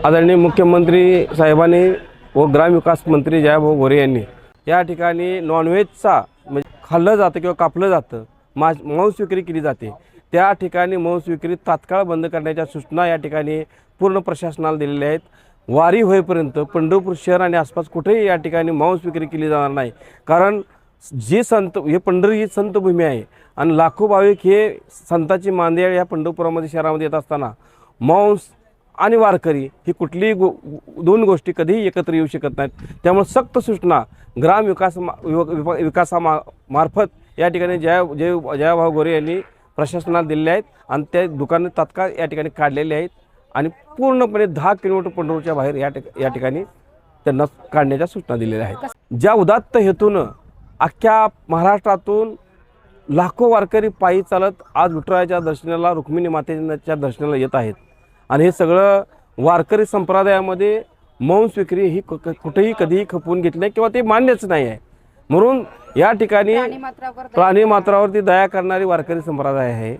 आदरणीय मुख्यमंत्री साहेबांनी व ग्रामविकास मंत्री जयाभाऊ गोरे यांनी या ठिकाणी नॉनव्हेजचा म्हणजे खाल्लं जातं किंवा कापलं जातं, मांस विक्री केली जाते, त्या ठिकाणी मांस विक्री तात्काळ बंद करण्याच्या सूचना या ठिकाणी पूर्ण प्रशासनाला दिलेल्या आहेत। वारी होईपर्यंत पंढरपूर शहर आणि आसपास कुठेही या ठिकाणी मांस विक्री केली जाणार नाही। कारण जी संत हे पंढरी ही संतभूमी आहे आणि लाखो भाविक हे संताची मांदियाळ या पंढरपुरामध्ये शहरामध्ये येत असताना मांस आणि वारकरी ही कुठलीही दोन गोष्टी कधीही एकत्र येऊ शकत नाहीत। त्यामुळे सक्त सूचना विकासामार्फत या ठिकाणी जयाभाऊ गोरे यांनी प्रशासनाला दिलेल्या आहेत आणि त्या दुकाने तात्काळ या ठिकाणी काढलेले आहेत आणि पूर्णपणे 10 किलोमीटर पंढरपूरच्या बाहेर या ठिकाणी त्यांना काढण्याच्या सूचना दिलेल्या आहेत। ज्या उदात्त हेतून अख्ख्या महाराष्ट्रातून लाखो वारकरी पायी चालत आज विठुरायाच्या दर्शनाला, रुक्मिणी मातेच्या दर्शनाला येत आहेत आणि हे सगळं वारकरी संप्रदायामध्ये मांस विक्री ही कुठेही कधीही खपवून घेतली नाही किंवा ते मान्यच नाही आहे। म्हणून या ठिकाणी प्राणीमात्रावरती दया करणारी वारकरी संप्रदाय आहे।